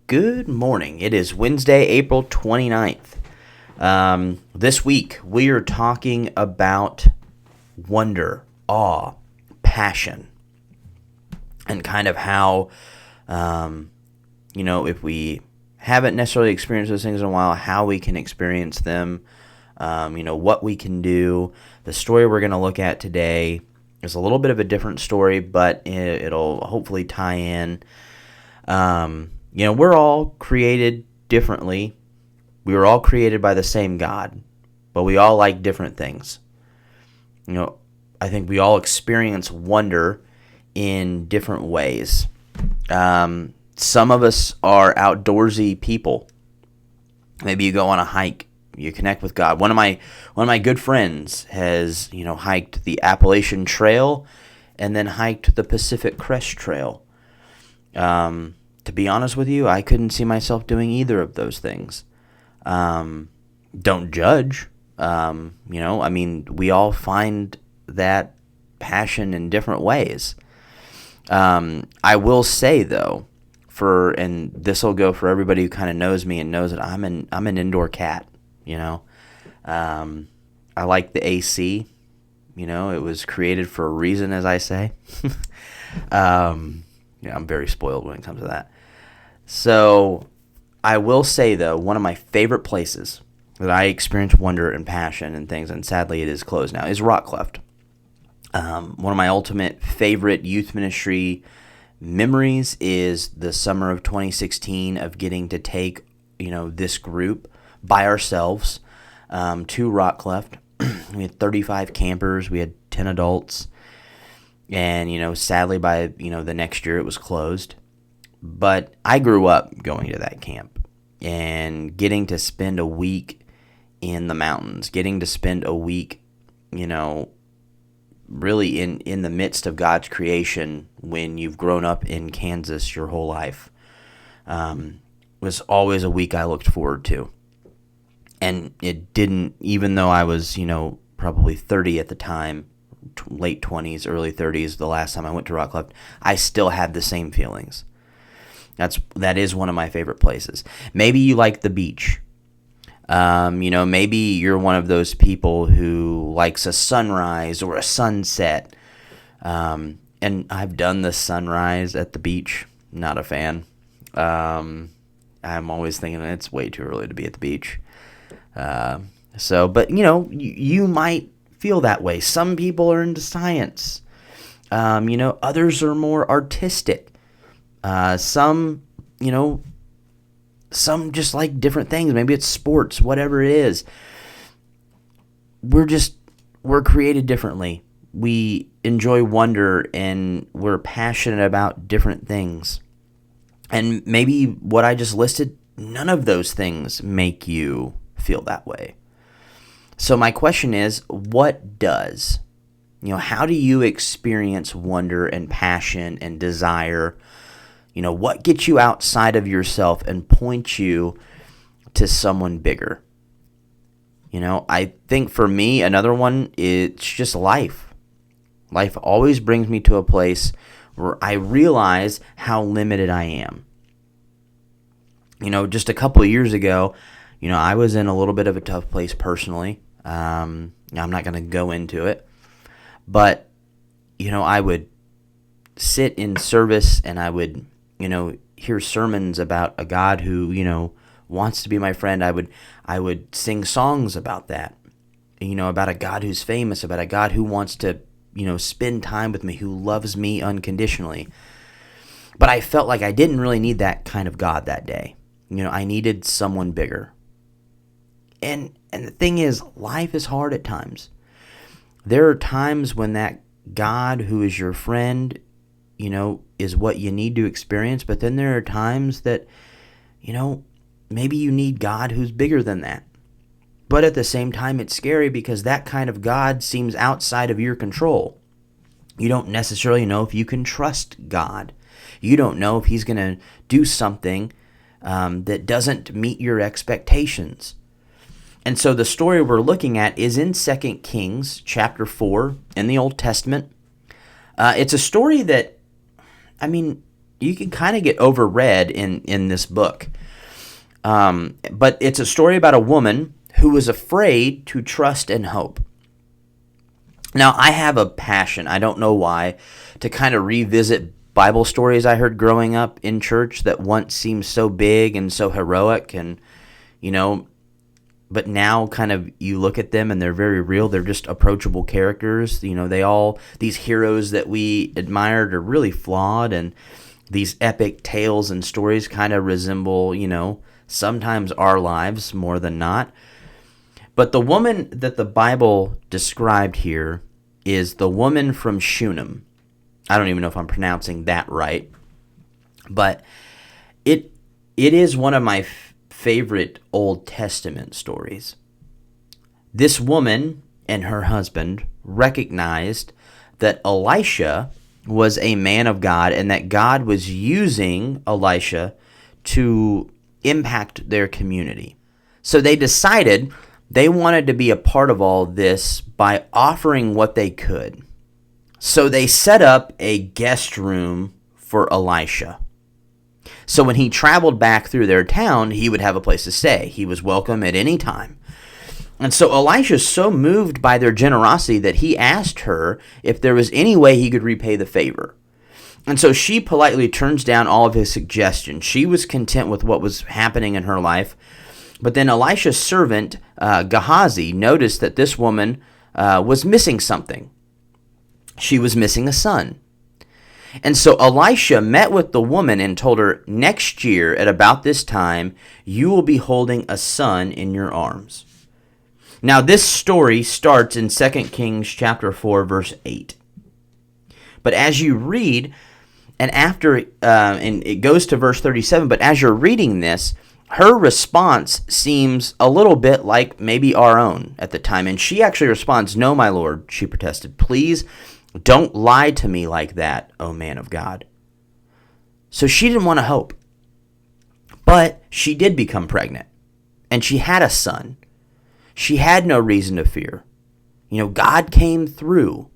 Good morning. It is Wednesday, April 29th. This week, we are talking about wonder, awe, passion, and kind of how, if we haven't necessarily experienced those things in a while, how we can experience them, what we can do. The story we're going to look at today is a little bit of a different story, but it'll hopefully tie in. We're all created differently. We were all created by the same God, but we all like different things. I think we all experience wonder in different ways. Some of us are outdoorsy people. Maybe you go on a hike, you connect with God. One of my good friends has, hiked the Appalachian Trail and then hiked the Pacific Crest Trail. To be honest with you, I couldn't see myself doing either of those things. Don't judge. We all find that passion in different ways. I will say though, and this will go for everybody who kind of knows me and knows that I'm an indoor cat. I like the AC. It was created for a reason, as I say. I'm very spoiled when it comes to that. So I will say, though, one of my favorite places that I experience wonder and passion and things, and sadly it is closed now, is Rockcliffe. One of my ultimate favorite youth ministry memories is the summer of 2016 of getting to take, this group by ourselves to Rockcliffe. We had 35 campers. We had 10 adults. And, sadly by, the next year it was closed. But I grew up going to that camp and getting to spend a week in the mountains, getting to spend a week, really in the midst of God's creation when you've grown up in Kansas your whole life, was always a week I looked forward to. And it didn't, even though I was, probably 30 at the time, late 20s, early 30s, the last time I went to Rockcliffe, I still had the same feelings. That is one of my favorite places. Maybe you like the beach. Maybe you're one of those people who likes a sunrise or a sunset. And I've done the sunrise at the beach. Not a fan. I'm always thinking it's way too early to be at the beach. But you might feel that way. Some people are into science. Others are more artistic. Some just like different things. Maybe it's sports, whatever it is. We're created differently. We enjoy wonder and we're passionate about different things. And maybe what I just listed, none of those things make you feel that way. So my question is, what does? How do you experience wonder and passion and desire? What gets you outside of yourself and points you to someone bigger? I think for me, another one, it's just life. Life always brings me to a place where I realize how limited I am. Just a couple of years ago, I was in a little bit of a tough place personally. I'm not going to go into it. But, I would sit in service and I would hear sermons about a God who, wants to be my friend. I would sing songs about that, about a God who's famous, about a God who wants to, spend time with me, who loves me unconditionally. But I felt like I didn't really need that kind of God that day. I needed someone bigger. And the thing is, life is hard at times. There are times when that God who is your friend, is what you need to experience. But then there are times that, maybe you need God who's bigger than that. But at the same time, it's scary because that kind of God seems outside of your control. You don't necessarily know if you can trust God. You don't know if he's going to do something that doesn't meet your expectations. And so the story we're looking at is in 2 Kings chapter 4 in the Old Testament. It's a story that, you can kind of get overread in this book. But it's a story about a woman who was afraid to trust and hope. Now, I have a passion, I don't know why, to kind of revisit Bible stories I heard growing up in church that once seemed so big and so heroic, and, but now kind of you look at them and they're very real. They're just approachable characters. These heroes that we admired are really flawed, and these epic tales and stories kind of resemble, sometimes our lives more than not. But the woman that the Bible described here is the woman from Shunem. I don't even know if I'm pronouncing that right. But it is one of my favorite Old Testament stories. This woman and her husband recognized that Elisha was a man of God and that God was using Elisha to impact their community. So they decided they wanted to be a part of all this by offering what they could. So they set up a guest room for Elisha. So when he traveled back through their town, he would have a place to stay. He was welcome at any time. And so Elisha's so moved by their generosity that he asked her if there was any way he could repay the favor. And so she politely turns down all of his suggestions. She was content with what was happening in her life. But then Elisha's servant, Gehazi, noticed that this woman was missing something. She was missing a son. And so Elisha met with the woman and told her, next year at about this time, you will be holding a son in your arms. Now this story starts in 2 Kings chapter 4, verse 8. But as you read, and it goes to verse 37, but as you're reading this, her response seems a little bit like maybe our own at the time. And she actually responds, no, my lord, she protested. Please don't lie to me like that, O man of God. So she didn't want to hope. But she did become pregnant. And she had a son. She had no reason to fear. God came through.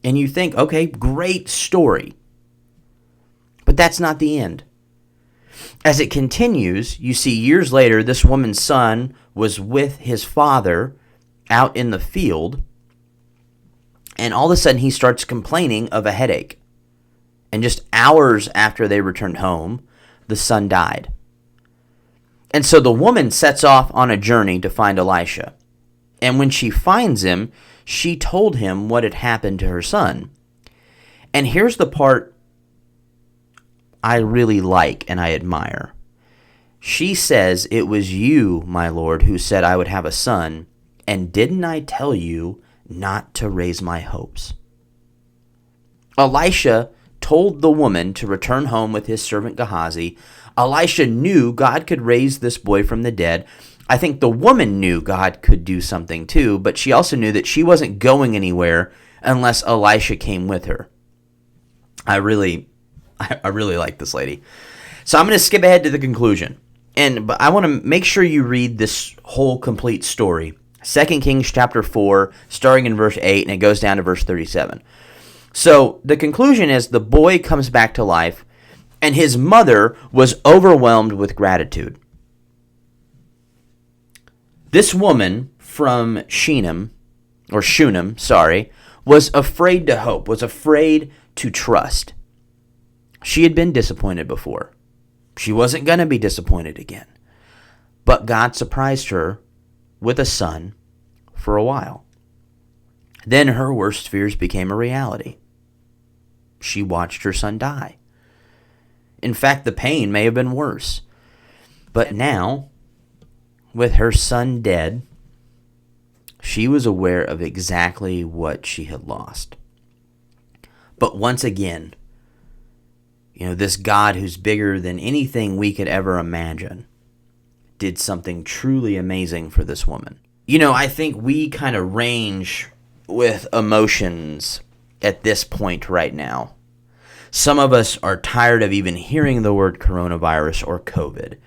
And you think, okay, great story. But that's not the end. As it continues, you see years later, this woman's son was with his father out in the field, and all of a sudden he starts complaining of a headache. And just hours after they returned home, the son died. And so the woman sets off on a journey to find Elisha. And when she finds him, she told him what had happened to her son. And here's the part I really like and I admire. She says, it was you, my lord, who said I would have a son, and didn't I tell you not to raise my hopes? Elisha told the woman to return home with his servant Gehazi. Elisha knew God could raise this boy from the dead. I think the woman knew God could do something too, but she also knew that she wasn't going anywhere unless Elisha came with her. I really like this lady. So I'm going to skip ahead to the conclusion. But I want to make sure you read this whole complete story. 2 Kings chapter 4, starting in verse 8, and it goes down to verse 37. So the conclusion is the boy comes back to life, and his mother was overwhelmed with gratitude. This woman from Shunem, was afraid to hope, was afraid to trust. She had been disappointed before. She wasn't going to be disappointed again. But God surprised her with a son for a while. Then her worst fears became a reality. She watched her son die. In fact, the pain may have been worse. But now, with her son dead, she was aware of exactly what she had lost. But once again, this God who's bigger than anything we could ever imagine did something truly amazing for this woman. I think we kind of range with emotions at this point right now. Some of us are tired of even hearing the word coronavirus or COVID.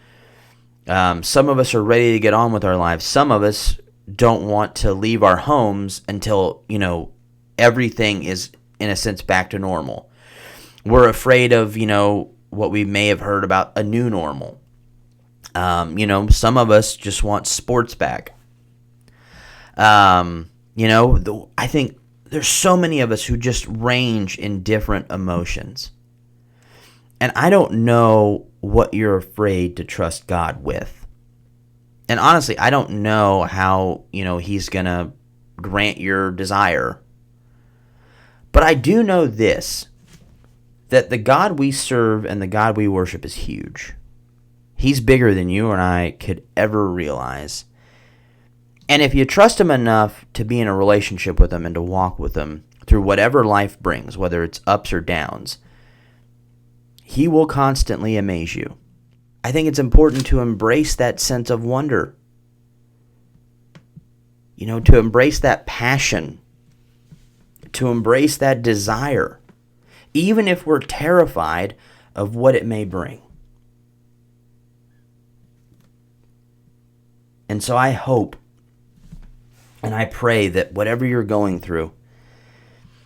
Some of us are ready to get on with our lives. Some of us don't want to leave our homes until, everything is, in a sense, back to normal. We're afraid of, what we may have heard about a new normal. Some of us just want sports back. I think there's so many of us who just range in different emotions. And I don't know what you're afraid to trust God with. And honestly, I don't know how, he's going to grant your desire. But I do know this, that the God we serve and the God we worship is huge. He's bigger than you and I could ever realize. And if you trust him enough to be in a relationship with him and to walk with him through whatever life brings, whether it's ups or downs, he will constantly amaze you. I think it's important to embrace that sense of wonder. To embrace that passion, to embrace that desire, even if we're terrified of what it may bring. And so I hope and I pray that whatever you're going through,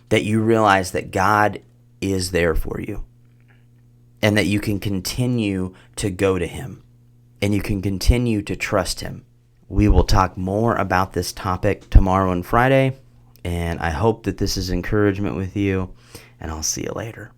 that you realize that God is there for you and that you can continue to go to him and you can continue to trust him. We will talk more about this topic tomorrow and Friday, and I hope that this is encouragement with you, and I'll see you later.